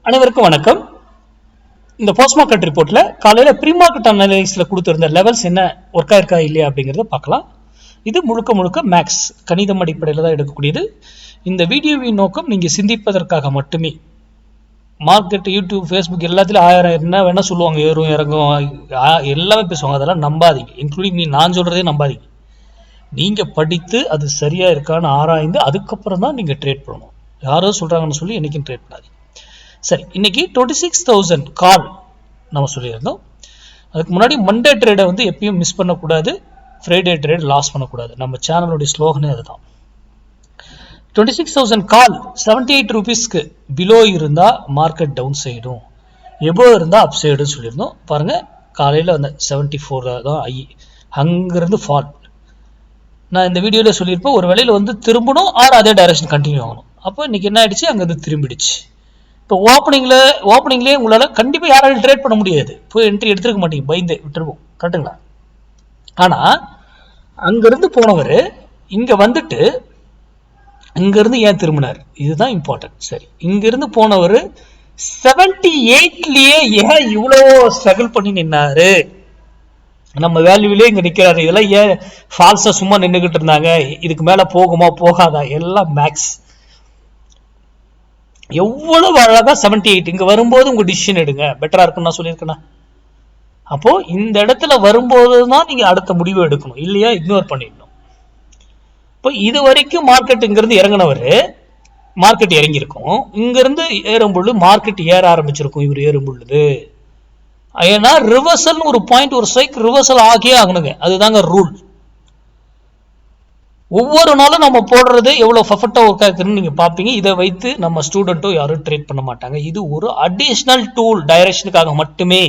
அனைவருக்கும் வணக்கம். இந்த போஸ்ட் மார்க்கெட் ரிப்போர்ட்ல காலையில ப்ரீ மார்க்கெட் அனலைஸ்ல கொடுத்திருந்த லெவல்ஸ் என்ன ஒர்க் ஆயிருக்கா இல்லையா அப்படிங்கறத பார்க்கலாம். இது முழுக்க முழுக்க மேக்ஸ் கணிதம் அடிப்படையில் தான் எடுக்கக்கூடியது. இந்த வீடியோவின் நோக்கம் நீங்க சிந்திப்பதற்காக மட்டுமே. மார்க்கெட் யூடியூப் ஃபேஸ்புக் எல்லாத்திலும் 1000 என்ன வேணா சொல்லுவாங்க, ஏறும் இறங்கும் எல்லாமே பேசுவாங்க. அதெல்லாம் நம்பாதீங்க. இன்க்ளூடிங் நான் சொல்றதே நம்பாதீங்க. நீங்க படித்து அது சரியா இருக்கான்னு ஆராய்ந்து அதுக்கப்புறம் தான் நீங்க ட்ரேட் பண்ணணும். யாரோ சொல்றாங்கன்னு சொல்லி என்னைக்கும் ட்ரேட் பண்ணாதீங்க. சரி, இன்னைக்கு 26,000 கால் நம்ம சொல்லியிருந்தோம். அதுக்கு முன்னாடி மண்டே ட்ரேடை எப்பயும் மிஸ் பண்ணக்கூடாது, ஃப்ரைடே ட்ரேட் லாஸ் பண்ணக்கூடாது. நம்ம சேனலுடைய ஸ்லோகனே அதுதான். 26,000 கால் 78 ரூபீஸ்க்கு பிலோ இருந்தா மார்க்கெட் டவுன் சைடும், எபோ இருந்தா அப் சைடுன்னு சொல்லியிருந்தோம். பாருங்க, காலையில் 74 தான் அங்கிருந்து ஃபால். நான் இந்த வீடியோவில் சொல்லியிருப்பேன், ஒரு வேளையில் திரும்பணும் ஆர் அதே டைரக்ஷன் கண்டினியூ ஆகணும். அப்போ இன்னைக்கு என்ன ஆயிடுச்சு, அங்கிருந்து திரும்பிடுச்சு. இப்போ ஓப்பனிங்லேயே உங்களால் கண்டிப்பாக யாராலும் ட்ரேட் பண்ண முடியாது. போய் என்ட்ரி எடுத்துருக்க மாட்டீங்க, பயந்து விட்டுருவோம். கரெக்டுங்களா? ஆனால் அங்கேருந்து போனவர் இங்கே வந்துட்டு இங்கேருந்து ஏன் திரும்பினார், இதுதான் இம்பார்ட்டன்ட். சரி, இங்கேருந்து போனவர் 78லயே ஏன் இவ்வளோ ஸ்ட்ரகிள் பண்ணி நின்னாரு? நம்ம வேல்யூவிலே இங்கே நிற்கிறாரு. இதெல்லாம் ஏன் ஃபால்ஸாக சும்மா நின்றுக்கிட்டு இருந்தாங்க? இதுக்கு மேலே போகுமா போகாதா? எல்லாம் மேக்ஸ். எவ்வளவு அழகா 78 இங்க வரும்போது உங்க டிசிஷன் எடுங்க, பெட்டரா இருக்குன்னு நான் சொல்லியிருக்கேன். அப்போ இந்த இடத்துல வரும்போதுதான் நீங்க அடுத்த முடிவு எடுக்கணும், இல்லையா இக்னோர் பண்ணிடணும். இப்போ இது வரைக்கும் மார்க்கெட் இங்கிருந்து இறங்கினவர் மார்க்கெட் இறங்கி இருக்கும், இங்கிருந்து ஏறும் பொழுது மார்க்கெட் ஏற ஆரம்பிச்சிருக்கும். இவர் ஏறும் பொழுது ஏன்னா ரிவர்சல் ஒரு பாயிண்ட், ஒரு ஸ்ட்ரைக் ரிவர்சல் ஆகியே ஆகணுங்க. அதுதாங்க ரூல். ஒவ்வொரு நாளும் நம்ம போடுறது எவ்வளவு பர்ஃபெக்டா ஒர்க் ஆகுதுன்னு நீங்க பாப்பீங்க. இதை வைத்து நம்ம ஸ்டூடெண்ட்டோ யாரும் ட்ரேட் பண்ண மாட்டாங்க. இது ஒரு அடிஷனல் டூல், டைரக்ஷனுக்காக மட்டுமே.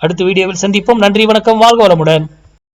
அடுத்த வீடியோவில் சந்திப்போம். நன்றி, வணக்கம், வாழ்க வளமுடன்.